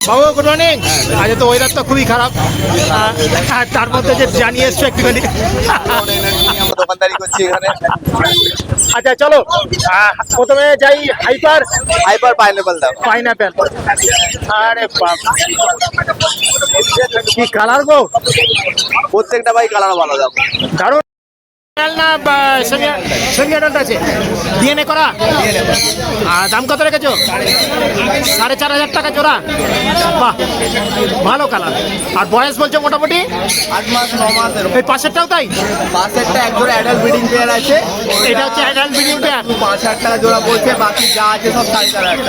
বাবু good morning. আজ তো weather তো খুবই খারাপ, আর তার মধ্যে যে জানিয়ে এসছো একটুখানি দোকানদারি করছি এখানে। আচ্ছা চলো প্রথমে যাই হাইপার হাইপার পাইনাপেল দাও। পাইনাপেল। আরে বাপ, কি কালার গো, প্রত্যেকটা ভাই কালার ভালো দাও। দারুণ। না সেমি অ্যাডাল্ট আছে, ডিএনএ করা। আর দাম কত রেখেছো? 4,500 টাকা জোড়া। বাহ, ভালো কালার। আর বয়স বলছো মোটামুটি 8 মাস 9 মাস। এই পাশেরটাও তাই? পাশেরটা এক জোড়া অ্যাডাল্ট ব্রিডিং পেয়ার আছে, এটা হচ্ছে অ্যাডাল্ট ব্রিডিং পেয়ার। 5,000 টাকা জোড়া বলছে, বাকি যা আছে সব 4,500 টাকা।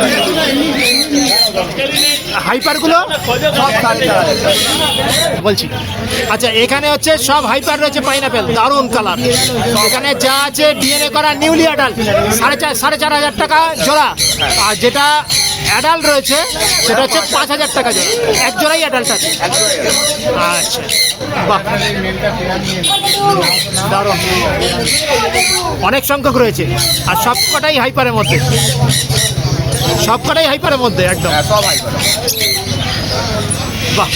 হাইপারগুলো সব 4,500 বলছি। আচ্ছা এখানে হচ্ছে সব হাইপার রয়েছে পাইনাপেল, দারুণ কালার। এখানে যা আছে ডিএনএ করা নিউলি অ্যাডাল্ট 4,500 টাকা জোড়া। আর যেটা অ্যাডাল্ট রয়েছে সেটা হচ্ছে 5,000 টাকা জোড়া। এক জোড়াই অ্যাডাল্ট আছে। আচ্ছা বাহ, দারুণ। অনেক সংখ্যক রয়েছে আর সবকটাই হাইপারের মধ্যে, সবকটাই হাইপারের মধ্যে একদম। সব হাইপার। বাহ,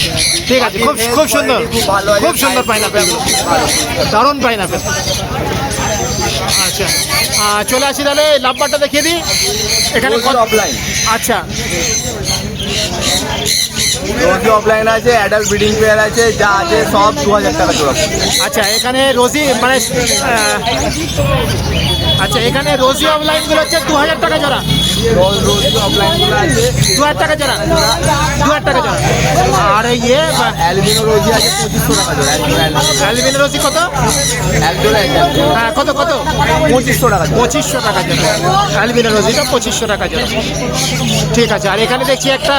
ঠিক আছে, খুব খুব সুন্দর, খুব সুন্দর পাইনাপেল, দারুণ পাইনাপেল। আচ্ছা চলে আসি তাহলে, লাভবারটা দেখিয়ে দিই। এখানে অফলাইন। আচ্ছা রোজি অফলাইন আছে, অ্যাডাল্ট ব্রিডিং পেয়ার আছে, যা আছে সব 2,000 টাকা জোড়া। আচ্ছা এখানে রোজি মানে আচ্ছা এখানে রোজি অফলাইনগুলো হচ্ছে 2,000 টাকা জোড়া। রোজি অফলাইনগুলো আছে 2,000 টাকা জোড়া, 2,000 টাকা জোড়া। আর ইয়ে অ্যালবিনো রোজি আছে 2,500 টাকা জোড়া। অ্যালবিনো রোজি কত? এক জোড়া হ্যাঁ কত কত? 2,500 টাকা। 2,500 টাকা জোড়া অ্যালবিনো রোজিটা, 2,500 টাকা জোড়া। ঠিক আছে। আর এখানে দেখছি একটা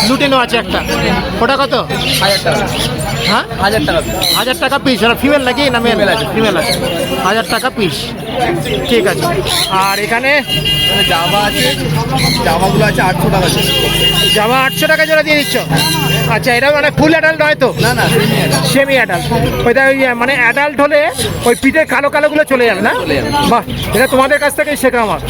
লুটিনো আছে একটা, ওটা কত? 1,000 টাকা। হ্যাঁ 1,000 টাকা। 1,000 টাকা পিস। ওরা ফিমেল নাকি না মেল? আছে, ফিমেল আছে। 1,000 টাকা পিস, ঠিক আছে। আর এখানে জামা আছে, জামাগুলো আছে 800 টাকা জোড়া। জামা 800 টাকা জোড়া দিয়ে দিচ্ছ? আচ্ছা এটা মানে ফুল অ্যাডাল্ট নয় তো? না না, সেমি অ্যাডাল্ট। ওইটা ওই মানে অ্যাডাল্ট হলে ওই পিঠের কালো কালোগুলো চলে যাবে না? বাহ, এটা তোমাদের কাছ থেকেই শেখা আমার।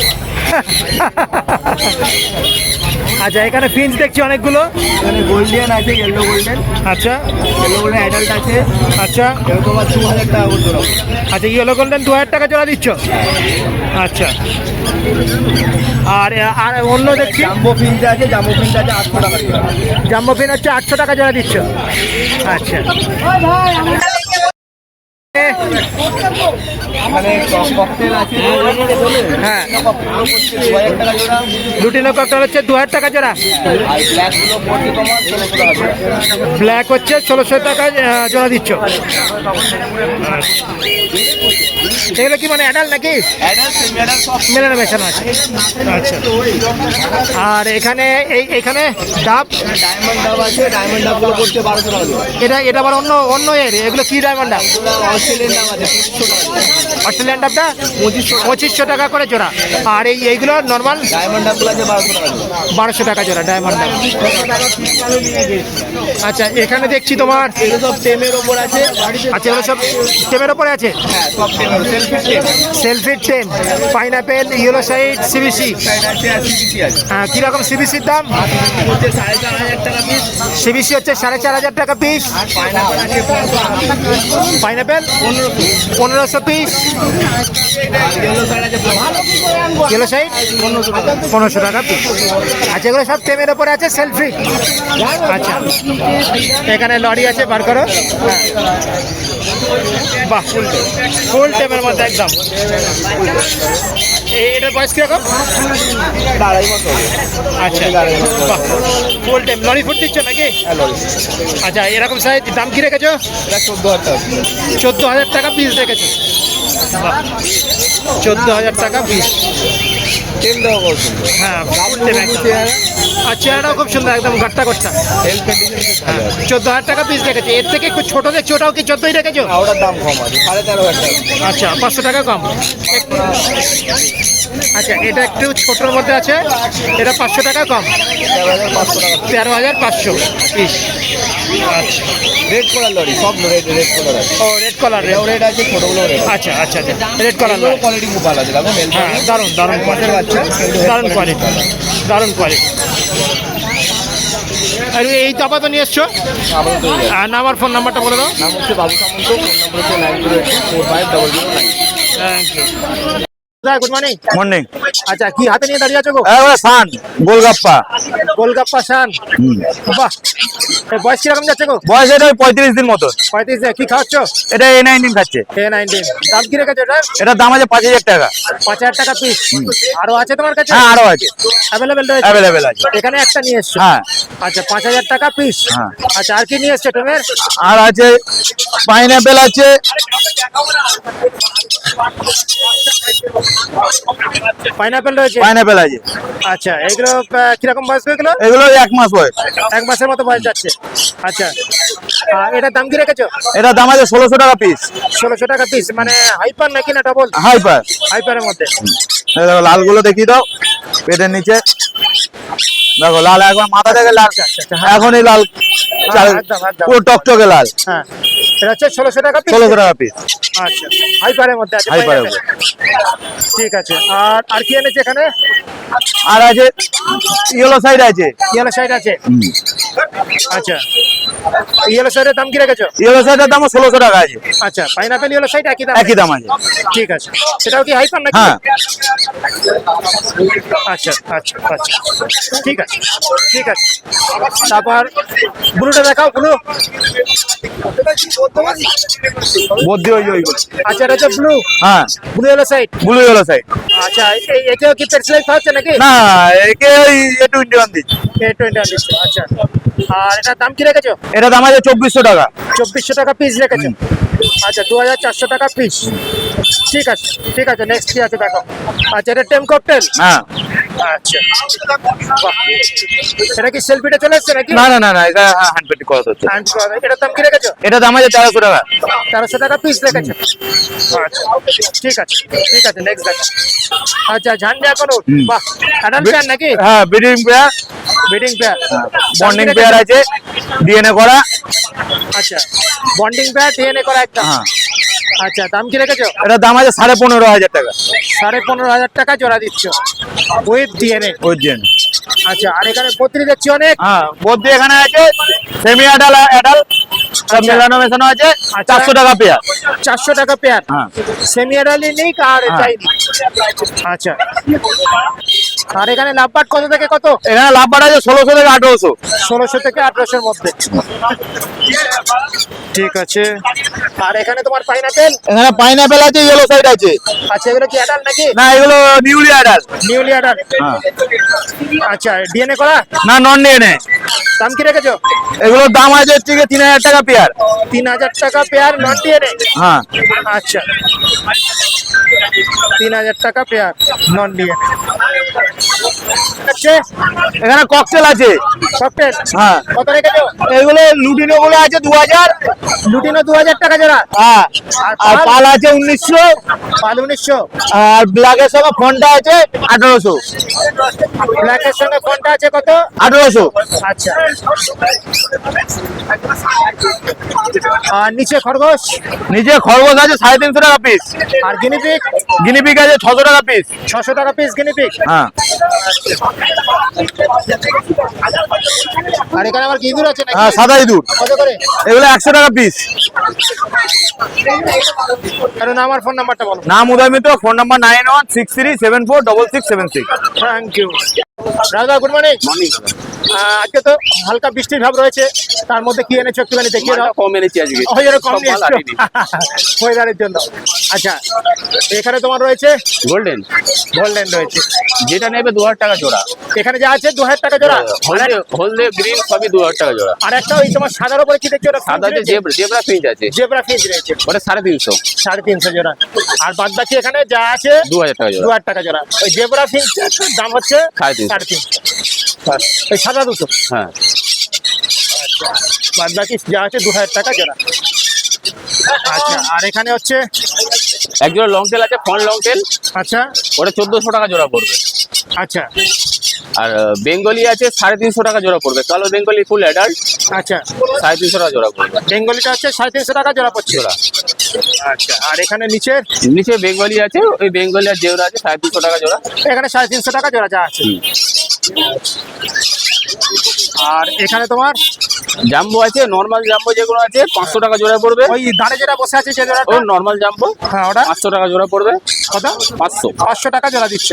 আচ্ছা এখানে ফিঞ্চ দেখছি অনেকগুলো। এখানে গোল্ডেন আছে, ইয়েলো গোল্ডেন। আচ্ছা ইয়েলো গোল্ডেন অ্যাডাল্ট আছে, আচ্ছা এরকম 2,000 টাকা করে জোড়া। আচ্ছা ইয়েলো গোল্ডেন 2,000 টাকা জোড়া দিচ্ছ? আচ্ছা। আর আর অন্য দেখছি জাম্বো ফিঞ্চ আছে, জাম্বো ফিঞ্চ আছে 800 টাকা জোড়া। জাম্বো ফিন হচ্ছে 800 টাকা জোড়া দিচ্ছ? আচ্ছা মানে ককটেল আছে, হ্যাঁ, 2,000 টাকা জোড়া। লুটিনো ককটেল হচ্ছে 2,000 টাকা জোড়া। আর ব্ল্যাকগুলো 40 তোমার 1,600 টাকা জোড়া। ব্ল্যাক হচ্ছে 1,600 টাকা জোড়া দিচ্ছ। এগুলো কি মানে অ্যাডাল্ট নাকি অ্যাডাল্ট সেমি অ্যাডাল্ট সব মেলানো মেশানো আছে? আচ্ছা। আর এখানে এখানে ডাব, ডায়মন্ড ডাব আছে, ডায়মন্ড ডাবগুলো পড়ছে 1,200 টাকা জোড়া। এটা আবার অন্য অন্য এর। এগুলো কি ডায়মন্ড ডাব? অস্ট্রেলিয়ান ডাব আছে 300 টাকা জোড়া। অস্ট্রেলিয়ান ডাবটা 2,500 টাকা করে জোড়া। আর এইগুলো নর্মাল ডায়মন্ড ডাবগুলো আছে 1,200 টাকা জোড়া। 1,200 টাকা জোড়া ডায়মন্ড ডাব। আচ্ছা এখানে দেখছি তোমার এগুলো সব টেমের ওপর আছে। আচ্ছা এগুলো সব টেমের ওপরে আছে। হ্যাঁ সব টেমের, সেলফি টেম। সেলফি টেম, pineapple, yellow side, CBC. Side আছে আর সিবিসি আছে। হ্যাঁ কীরকম সিবিসির দাম? হচ্ছে 4,500 টাকা পিস। সিবিসি হচ্ছে 4,500 টাকা পিস। পাইনাপেল আছে 500। Pineapple 1,500 piece. ইয়েলো সাইড আছে 500। ইয়েলো সাইড 1,500 টাকা পিস। আচ্ছা এগুলো সব টেমের ওপরে আছে, সেলফি। আচ্ছা এখানে লরি আছে, বার করো। হ্যাঁ বাহ, ফুল টেমের মধ্যে একদম। এটার বয়স কীরকম? 2.5 মাস হবে। আচ্ছা বাহ, ফুল টেম। লরি ফুট দিচ্ছ নাকি? আচ্ছা এরকম সাইজ দাম কি রেখেছো? এটা 14,000 টাকা। 14,000 টাকা পিস রেখেছো? 14,000 টাকা পিস। টেম দেওয়া করছে। হ্যাঁ ফুল টেম একদম। আর চেহারাটাও খুব সুন্দর, একদম গাট্টা গোট্টা। হেলথ কন্ডিশন খুব ভালো আছে। 14,000 টাকা পিস রেখেছে। এর থেকে একটু ছোটো দেখছি, ওটাও কি 14ই রেখেছো? ওটার দাম কম আছে, 13,500 টাকা। আচ্ছা 500 টাকা কম। আচ্ছা এটা একটু ছোটোর মধ্যে আছে, এটা 500 টাকা কম। 13,500 টাকা। 13,500 পিস। আচ্ছা রেড কলার লরি, সব রেড কলার আছে। ও রেড কলার। এটাও রেড আছে, ছোটগুলো রেড। আচ্ছা আচ্ছা আচ্ছা রেড কলার। কোয়ালিটি খুব ভালো আছে, দেখো মেল। হ্যাঁ দারুণ দারুণ মাছের বাচ্চা, দারুণ কোয়ালিটি, দারুণ কোয়ালিটি। আর এই তো আপাতত নিয়ে এসছো। আর নাম আর ফোন নাম্বারটা বলে দাও। নাম হচ্ছে বাবু সামন্ত, ফোন নম্বর হচ্ছে 90845009। Thank you. Good morning. Morning. আচ্ছা, কি হাতে নিয়ে দাঁড়িয়ে আছো গো? সান গোলগাপ্পা। গোলগাপ্পা শান। বাহ, এই বয়স কিরকম যাচ্ছে গো? বয়স এটা 35 দিন মতো। 35 কি খাওয়াচ্ছ? এটা A19 খাচ্ছে। A19 দাম কি রেখেছো এটা? এটার দাম আছে 5000 টাকা। 5000 টাকা পিস। আরো আছে তোমার কাছে? হ্যাঁ আরো আছে, অ্যাভেলেবেল রয়েছে? অ্যাভেলেবেল আছে। এখানে একটা নিয়ে এসছো? হ্যাঁ। আচ্ছা, 5000 টাকা পিস। হ্যাঁ। আচ্ছা, আর কি নিয়ে এসছো তোমার? আর আছে পাইনাপেল আছে, পাইনাপেল রয়েছে? পাইনাপেল আছে। আচ্ছা, এগুলো কিরকম বয়স হয়ে গেলো? এগুলো 1 মাস বয়স। 1 মাসের মতো বয়স যাচ্ছে। আচ্ছা, এটার দাম কি রেখেছো? এটার দাম আছে 1600 টাকা পিস। 1600 টাকা পিস, মানে হাইপার নাকি না ডবল? হাইপার। হাইপারের মধ্যে। দেখো লালগুলো দেখিয়ে দাও পেটের নিচে। দেখো লাল, একবার মাথা থেকে লাল, এখনই লাল, একদম, একদম। পুরো টকটকে লাল। হ্যাঁ, এটা হচ্ছে 1600 টাকা পিস। 1600 টাকা পিস। আচ্ছা, হাইপারের মধ্যে আছে। হাইপারের pineapple। ঠিক আছে। আর কি এনেছে এখানে? আর আছে ইয়েলো সাইড আছে। ইয়েলো সাইড আছে? আচ্ছা, ইয়েলো সাইডের দাম কি রেখেছো? ইয়েলো সাইডের দাম 1600 টাকা আছে। আচ্ছা, পাইনাপেল ইয়েলো সাইড একই দাম? একই দাম আছে। ঠিক আছে। সেটাও কি হাইপার নাকি? হ্যাঁ। আচ্ছা আচ্ছা আচ্ছা, ঠিক আছে ঠিক আছে। তারপর ব্লুটা দেখাও, ব্লু। বদ্যি ওইগুলো। আচ্ছা, এটা হচ্ছে ব্লু। হ্যাঁ, blue yellow side. Blue yellow side. আচ্ছা, একেও কি পেট্রোল খাওয়াচ্ছে নাকি? না, একে ওই A21 দিচ্ছে। A21 দিচ্ছে। আচ্ছা, আর এটার দাম কি রেখেছো? এটা দাম আছে 2400 টাকা। 2400 টাকা পিস রেখেছো? আচ্ছা, 2400 টাকা পিস। ঠিক আছে ঠিক আছে, নেক্সট কি আছে দেখো। আচ্ছা, এটা টেম ককটেল। হ্যাঁ। আচ্ছা, বাহ। এটা কি সেলফিটা চলে এসছে নাকি? না না না না, এটা হ্যান্ড পেটি করা হচ্ছে। And এটার দাম কি রেখেছো? এটা দাম আছে 1300 টাকা। 1300 টাকা পিস রেখেছো? আচ্ছা, ঠিক আছে ঠিক আছে, নেক্সট দেখো। আচ্ছা, ঝান্ডা করুন। বাহ, অ্যাডাল্ট পেয়ার নাকি? হ্যাঁ, breeding pair, breeding pair, bonding pair আছে, ডিএনএ করা। আচ্ছা, বন্ডিং পেয়ার, ডিএনএ করা একটা। হ্যাঁ। আচ্ছা, দাম কি রেখেছো? এটা দাম আছে 15,500 টাকা। 15,500 টাকা জোড়া দিচ্ছ উইথ ডিএনএ। ওই জন্য। আচ্ছা, আর এখানে পত্রি দেখছি অনেক। হ্যাঁ, বদ্যি এখানে আছে, সেমি অ্যাডাল অ্যাডাল সব মেলানো মেশানো আছে। 400 টাকা পেয়ার। 400 টাকা পেয়ার। হ্যাঁ। সেমি অ্যাডালি নেই আর হ্যাঁ। চাইনি। আচ্ছা, আর এখানে লাভবাট কত থেকে কত? এখানে লাভবার আছে 1600 থেকে 1800। 1600 থেকে 1800 মধ্যে। ঠিক আছে। আর এখানে তোমার পাইনাপেল। এখানে পাইনাপেল আছে, ইয়েলো সাইড আছে। আচ্ছা, এগুলো কি অ্যাডাল নাকি? না, এগুলো নিউলি অ্যাডাল। Newly adult. হ্যাঁ। আচ্ছা, ডিএনএ করা? না, নন ডিএনএ। দাম কি রেখেছো? এগুলোর দাম আছে হচ্ছে 3000 টাকা পেয়ার। 3000 টাকা পেয়ার, নন ডিএনএ? হ্যাঁ। আচ্ছা, 3000 টাকা পেয়ার, নন ডিএনএ। আচ্ছা, এখানে ককটেল আছে। ককটেল হ্যাঁ। কত রেখেছো? এগুলো লুটিনো গুলো আছে 2000। লুটিনো 2000 টাকা জোড়া। হ্যাঁ। আর পাল আছে 1900। পাল 1900। আর ব্ল্যাকের সঙ্গে ফোনটা আছে 1800। ব্ল্যাকের সঙ্গে কোনটা আছে কত? 1800। আচ্ছা, আর নিচে খরগোশ? নিচে খরগোশ আছে 350 টাকা পিস। আর গিনিপিগ? গিনিপিগ আছে 600 টাকা পিস। 600 টাকা পিস গিনিপিগ। হ্যাঁ। আর এখানে আমার ইঁদুর আছে নাকি? হ্যাঁ, সাদা ইঁদুর। কত করে? এগুলো 100 টাকা পিস। কারণ আমার ফোন নাম্বারটা বলো। নাম Uday Mitra, phone number 9163746676। Thank you. Raja, good morning. আজকে তো হালকা বৃষ্টির ভাব রয়েছে, তার মধ্যে কি এনেছো একটুখানি দেখিয়ে দাও। কম এনেছি আজকে। কম নিয়ে এসছো ওয়েদারের জন্য। আচ্ছা, এখানে তোমার রয়েছে গোল্ডেন, গোল্ডেন রয়েছে, যেটা নেবে 2000 টাকা জোড়া। এখানে যা আছে 2000 টাকা জোড়া। হলদে হলদে গ্রিন সবই 2000 টাকা জোড়া। আর একটা ওই তোমার সাদার উপরে কি দেখছো? সাদা যে জেব্রা ফিঞ্চ আছে, জেব্রা ফিঞ্চ রয়েছে, ওটা 350, 350 জোড়া। আর বাদ বাকি এখানে যা আছে 2000 টাকা জোড়া। 2000 টাকা জোড়া। ওই জেব্রা ফিঞ্চ দাম হচ্ছে 350। 350। ওই সাদা দুটো। হ্যাঁ। বাদ বাকি যা আছে 2000 টাকা জোড়া। আচ্ছা, আর এখানে হচ্ছে এক জোড়া লং টেল আছে, ফন লং টেল, আচ্ছা ওটা 1400 টাকা জোড়া পড়বে। আচ্ছা আর বেঙ্গলি আছে 350 টাকা জোড়া পড়বে। কালো বেঙ্গলি ফুল অ্যাডাল্ট, আচ্ছা 350 টাকা জোড়া পড়বে। বেঙ্গলিটা হচ্ছে 350 টাকা জোড়া পড়ছে। জোড়া। আচ্ছা, আর এখানে নিচে নিচে বেঙ্গলি আছে, ওই বেঙ্গলি আর জেওরা আছে 350 টাকা জোড়া। এখানে 350 টাকা জোড়া যা আছে। আর এখানে তোমার জাম্বো আছে, নর্মাল জাম্বো যেগুলো আছে 500 টাকা জোড়া পড়বে। ওই দাঁড়ে যেটা বসে আছে যে জোড়াটা, ওই নর্মাল জাম্বো হ্যাঁ ওটা 500 টাকা জোড়া পড়বে। কত? 500। 500 টাকা জোড়া দিচ্ছ।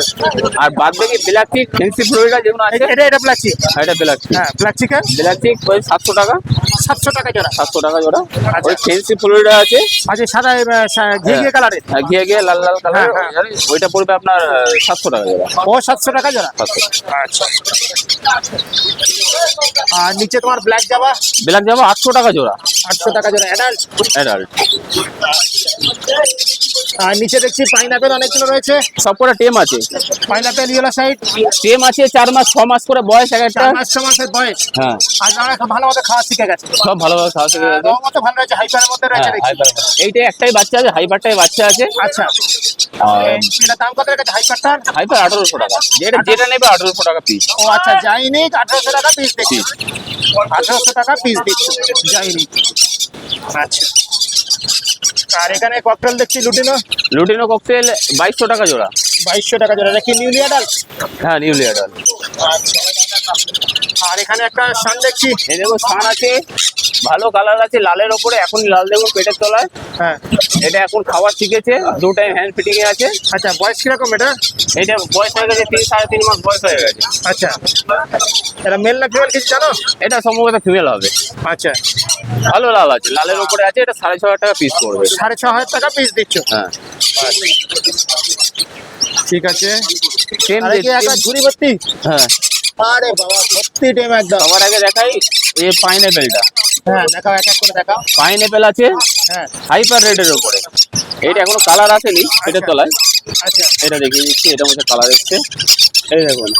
আর বাদ বাকি ব্ল্যাক চিক, ফেন্সি ফ্লোরিডা যেগুলো আছে, এটা ব্ল্যাক চিক। এটা ব্ল্যাক চিক। হ্যাঁ ব্ল্যাক চিকেন ব্ল্যাক চিক ওই 700 টাকা। 700 টাকা জোড়া। 700 টাকা জোড়া। আচ্ছা। ওই ফেন্সি ফ্লোরিডা আছে, আচ্ছা সাদা ঘিয়ে কালারের, আর ঘিয়ে ঘিয়ে লাল লাল কালার, হ্যাঁ, ওইটা পড়বে আপনার 700 টাকা জোড়া। ও 700 টাকা জোড়া। 700। আচ্ছা। আর নিচে তোমার ব্ল্যাক জাভা, ব্ল্যাক জাম্বো 800 টাকা জোড়া। 800 টাকা জোড়া অ্যাডাল্ট। অ্যাডাল্ট। আর নিচে দেখছি পাইনাপেল অনেকগুলো রয়েছে। সবকটা টেম আছে। পাইনাপেল ইয়েলো সাইড, টেম আছে 4 মাস 6 মাস করে বয়স এক একটা। 4 মাসের বয়স। হ্যাঁ, আর আমরা ভালো মতো খাওয়া শিখে গেছে। সব ভালোভাবে খাওয়া শিখে গেছে। রং মতো ভালো রয়েছে, হাইপারের মধ্যে রয়েছে হ্যাঁ, দেখছি। হাইপার। এইটা একটাই বাচ্চা আছে, হাইপারটাই বাচ্চা আছে। আচ্ছা। আর এটা দাম কত রেখেছে হাইপারটার? হাইপার 1800 টাকা। যেটা যেটা নেবে 1800 টাকা পিস। ও আচ্ছা, যাইনি 1800 টাকা পিস দিচ্ছি। 1800 টাকা পিস দিচ্ছি, যাইনি। আচ্ছা। আর এখানে ককটেল দেখছি লুটিনো, লুটিনো ককটেল 2200 টাকা জোড়া। 2200 টাকা জোড়া। এটা কি নিউলি অ্যাডাল্ট? হ্যাঁ, নিউলি অ্যাডাল্ট। আচ্ছা। আর এখানে একটা সান দেখছি। এই দেখো সান আছে, ভালো কালার আছে লালের ওপরে। এখন লাল দেখুন পেটের তলায়। হ্যাঁ। এটা এখন খাওয়া শিখেছে, 2 টাইম হ্যান্ড ফিটিং এ আছে। আচ্ছা, বয়স কিরকম এটা? এটা বয়স হয়ে গেছে 3-3.5 মাস বয়স হয়ে গেছে। আচ্ছা। এটা মেল না ফিমেল কিছু জানো? এটা সম্ভবত ফিমেল হবে। আচ্ছা। ভালো লাল আছে, লালের ওপরে আছে। এটা 6500 টাকা পিস পড়বে। 6500 টাকা পিস দিচ্ছ। হ্যাঁ, ঠিক আছে। টেম আর কি একটা ঝুড়ি ভর্তি? হ্যাঁ। আরে বাবা, ভর্তি টেম একদম। সবার আগে দেখাই এই পাইনঅ্যাপেলটা। হ্যাঁ দেখাও, এক এক করে দেখাও। পাইনঅ্যাপেল আছে হ্যাঁ। হাইপার রেডের ওপরে। এটা এখনো কালার আসেনি পেটের তলায়। আচ্ছা। এটা দেখিয়ে দিচ্ছি, এটা মধ্যে কালার এসছে। এই দেখুন,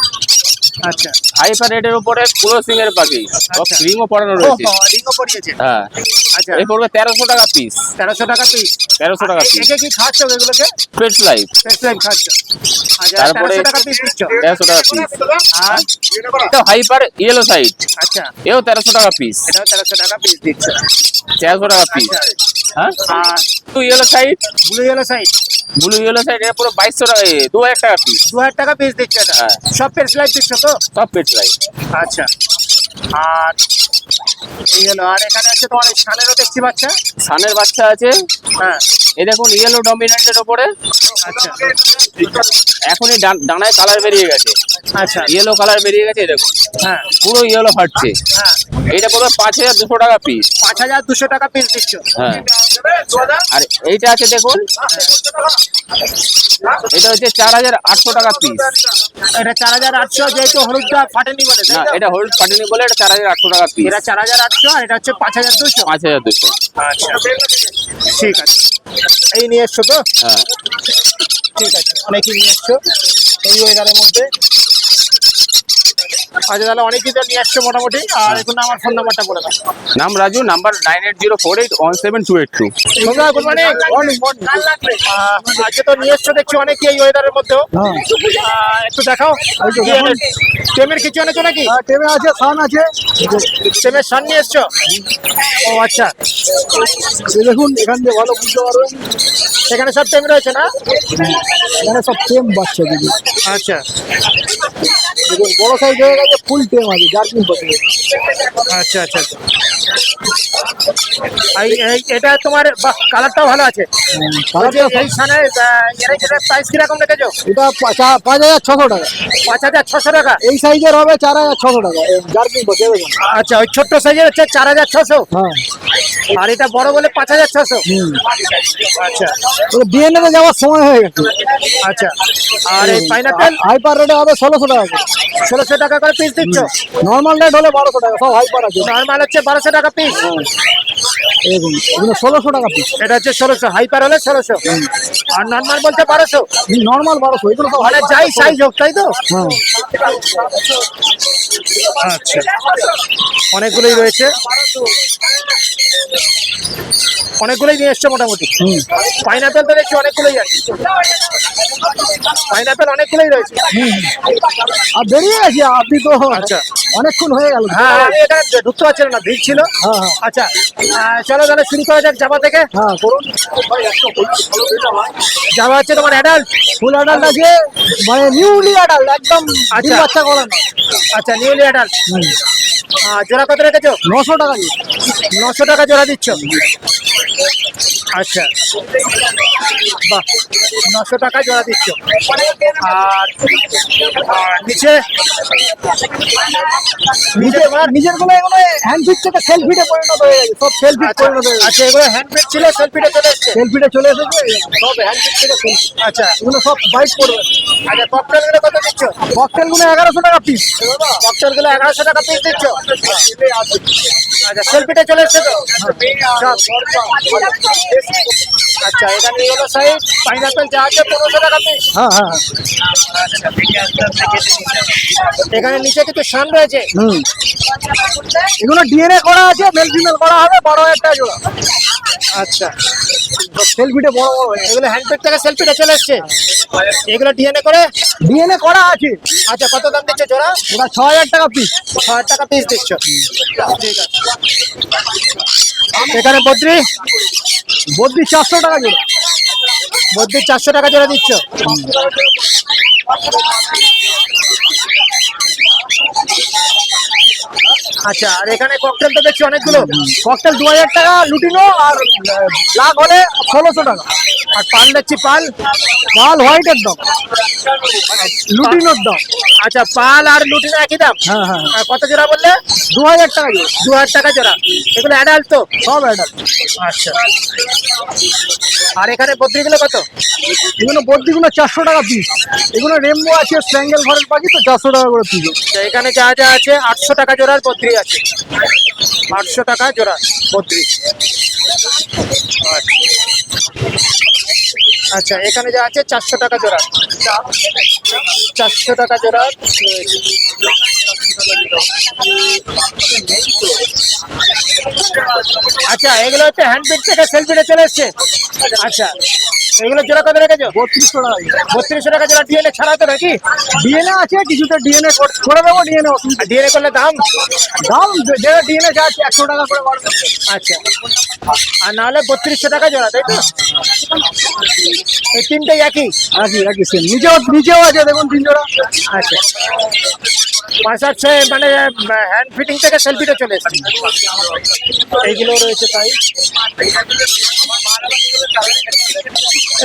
আচ্ছা। হাইপার রেডের উপরে ক্লোজিং এর পাখি, আচ্ছা। রিংও পড়ানো রয়েছে। রিংও পড়িয়েছে। হ্যাঁ, আচ্ছা। এই পড়বে 1300 টাকা পিস। 1300 টাকা পিস। 1300 টাকা পিস। একে কি খাচ্ছ এগুলোকে? Pets life. ফ্রেশ লাইফ খাচ্ছ। আচ্ছা, তারপরে 1300 টাকা পিস দিচ্ছ। 1300 টাকা পিস। আর এটা হাইপার ইয়েলো সাইড, আচ্ছা, এও 1300 টাকা পিস। এটাও 1300 টাকা পিস দিচ্ছ। 1300 টাকা পিস। হ্যাঁ, আর two yellow side, blue yellow side, blue yellow side এটা পুরো 2200 টাকা, 2000 টাকা পিস। 2000 টাকা পিস দিচ্ছ এটা। হ্যাঁ। সব ফ্রেশ লাইফ দিচ্ছ তো? সব পেটস লাইফ। আচ্ছা। আর এই হলো। আর এখানে আছে তোমার এই সানেরও দেখছি বাচ্চা। সানের বাচ্চা আছে। হ্যাঁ। এই দেখুন ইয়েলো ডমিনেন্টের ওপরে। আচ্ছা। এখনই ডানায় কালার বেরিয়ে গেছে, আচ্ছা। ইয়েলো কালার বেরিয়ে গেছে। এই দেখুন হ্যাঁ। পুরো ইয়েলো ফাটছে। হ্যাঁ। এইটা পড়বে 5200 টাকা পিস। 5200 টাকা পিস দিচ্ছ। হ্যাঁ। আর এইটা আছে দেখুন, এটা হচ্ছে 4800 টাকা পিস। এটা 4800, যেহেতু হলুদটা ফাটেনি বলে, তাই না, তো? এটা হোল্ড পাটিনি বলে এটা 4800 টাকা পিস। এটা 4800 আর এটা হচ্ছে 5200। 5200। আচ্ছা, ঠিক আছে। এই নিয়ে এসছো তো? হ্যাঁ, ঠিক আছে, অনেকই নিয়ে এসছো এই ওয়েদারের মধ্যে। আচ্ছা, তাহলে অনেক কিছু নিয়ে আসছো মোটামুটি। আর এখন আমার ফোন নাম্বারটা বলে দাও। নাম রাজু, নাম্বার 9804817282। তোমরা গুড মর্নিং। আজকে তো নিয়ে এসছো দেখছি অনেকই এই ওয়েদারের মধ্যেও। একটু দেখাও। টেমের কিছু এনেছো নাকি? টেমে আছে, সান আছে। টেমের সান নিয়ে এসছো? ও আচ্ছা। দেখুন এখান দিয়ে ভালো বুঝতে পারবেন, এখানে সব টেম রয়েছে না? এখানে সব টেম বাচ্চা দিদি। আচ্ছা। দেখুন বড় সাইজ হয়ে গেছে, ফুল টেম আছে, জার্কিং পাচ্ছে। আচ্ছা আচ্ছা আচ্ছা। এটা তোমার বাহ, কালারটাও ভালো আছে। বলছি, এই সানের এর প্রাইস কিরকম রেখেছো? এটা 5600 টাকা। 5600 টাকা। এই সাইজের হবে 4600 টাকা, জার্কিং পাচ্ছে। আচ্ছা, ওই ছোট্ট সাইজের হচ্ছে 4600। হ্যাঁ। আর এটা বড় বলে 5600। আচ্ছা ডিএনএ তে যাওয়ার সময় হয়ে গেছে। আচ্ছা। আর এই পাইনাপেল হাইপার রেটে হবে 1600 টাকা। 1600 টাকা করে পিস দিচ্ছ। নর্মাল রেট হলে 1200 টাকা, সব হাইপার আছে। নর্মাল হচ্ছে 1200 টাকা পিস। দেখুন এগুলো 1600 টাকা পিস। এটা হচ্ছে 1600, হাইপার হলে 1600। আর নর্মাল বলতে 1200। নর্মাল 1200, এগুলো সব মানে যাই সাইজ হোক, তাই তো? হ্যাঁ। আচ্ছা, অনেকগুলোই রয়েছে, অনেকগুলোই নিয়ে এসছে মোটামুটি। পাইনাপেল তো দেখছি অনেকগুলোই আছে। পাইনাপেল অনেকগুলোই রয়েছে। আর বেরিয়ে গেছি আপনি তো। আচ্ছা, অনেকক্ষণ হয়ে গেল। হ্যাঁ, আমি এখানে ঢুকতে পারছিলাম না, ভিড় ছিল। হ্যাঁ হ্যাঁ আচ্ছা, চলো তাহলে শুরু করা যাক জামা থেকে। হ্যাঁ করুন। জামা হচ্ছে তোমার অ্যাডাল্ট, ফুল অ্যাডাল্ট আছে, মানে নিউলি অ্যাডাল্ট, একদম আচ্ছা। বাচ্চা করানো। আচ্ছা, নিউলি অ্যাডাল্ট। জোড়া কত রেখেছো? 900 টাকা। 900 টাকা জোড়া দিচ্ছ। আচ্ছা, বাহ, 900 টাকা জোড়া দিচ্ছ। আর নিচে নিজের গুলো এগুলো হ্যান্ডফিট থেকে সেলফিটে পরিণত হয়ে গেছে, সব সেলফিট পরিণত হয়ে গেছে। আচ্ছা, এগুলো হ্যান্ডমেড ছিল, সেলফিটে চলে এসছে। সেলফিটে চলে এসেছে, সব হ্যান্ডফিট থেকে সেলফি। আচ্ছা, এগুলো সব বাইট করবে। আচ্ছা, ককটেলগুলো কত দিচ্ছ? ককটেল গুলো 1100 টাকা পিস। ককটেলগুলো 1100 টাকা পিস দিচ্ছ। আচ্ছা, সেলফিটে চলে এসছে তো? আচ্ছা, এখানে এগুলো সাইজ পাইনাপেল যা আছে 1500 টাকা পিস। হ্যাঁ হ্যাঁ হ্যাঁ। এখানে নিচে কিছু শান রয়েছে। এগুলো ডিএনএ করা আছে, মেল ফিমেল করা হবে, 12,000 টাকা জোড়া। আচ্ছা, সেলফিটে বড় বড় হয়ে এগুলো হ্যান্ডমেড থেকে সেলফিটে চলে এসছে। এগুলো ডিএনএ করে। ডিএনএ করা আছে। আচ্ছা, কত দাম দিচ্ছ জোড়া? ওটা 6,000 টাকা পিস। 6000 টাকা পিস দিচ্ছ। ঠিক আছে। এখানে বদ্রি, বদ্রি 400 টাকা জোড়া। বদ্রি 400 টাকা জোড়া দিচ্ছ। আচ্ছা, আর এখানে ককটেল তো দেখছি অনেকগুলো। ককটেল 2000 টাকা লুটিনো, আর ব্ল্যাক হলে 1600 টাকা। আর পাল দেখছি, পাল মাল হোয়াইটের দাম, লুটিনোর দাম। আচ্ছা, পাল আর লুটিনো একই দাম। হ্যাঁ হ্যাঁ। আর কত জোড়া বললে? 2000 টাকা জোড়া। 2000 টাকা জোড়া। এগুলো অ্যাডাল্ট তো? সব অ্যাডাল। আচ্ছা, আর এখানে বদ্রিগুলো কত? এগুলো বদ্রিগুলো 400 টাকা পিস। এগুলো রেমবো আছে, স্প্যাঙ্গেল ঘরের পাখি, তো 400 টাকা করে পিস। আচ্ছা, এখানে যা যা আছে 800 টাকা জোড়ার বদ্রি আছে। 800 টাকা জোড়া বদ্রি। আচ্ছা, এখানে যা আছে 400 টাকা জোড়া। 400 টাকা জোড়া। আচ্ছা, এগুলো হচ্ছে হ্যান্ডপিক থেকে সেলফিটে চলে এসছে। আচ্ছা, এগুলো জোড়া কত রেখেছো? 3200 টাকা। 3200 টাকা জোড়া। ডিএনএ ছাড়া তো নাকি? ডিএনএ আছে, কিছুটা ডিএনএ করে দেবো। ডিএনএ ডিএনএ করলে দাম? দাম যেটা ডিএনএ যা আছে 100 টাকা করে বাড়বে। আচ্ছা, আর নাহলে 3200 টাকা জোড়া, তাই তো? এই তিনটেই একই? একই একই সেম। নিচেও আছে, দেখুন 3 জোড়া। আচ্ছা, পাশাচ্ছে মানে হ্যান্ড ফিটিং থেকে সেলফিতে চলে এসেছে। এইগুলো রয়েছে তাই।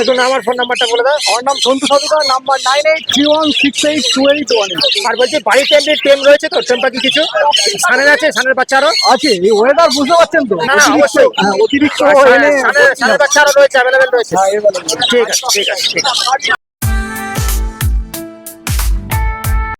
এখন আমার ফোন নাম্বারটা বলে দাও। আমার নাম সন্তু সরকার, নাম্বার 9831682818। আর বলছি বাড়িতে এমনি টেম রয়েছে তো? টেম পাখি কিছু সানের আছে? সানের বাচ্চা আরো আছে। এই ওয়েদার বুঝতে পারছেন তো? না, অবশ্যই। হ্যাঁ, অতিরিক্ত সানের বাচ্চা আরো রয়েছে, অ্যাভেলেবেল রয়েছে। ঠিক আছে, ঠিক আছে, ঠিক আছে।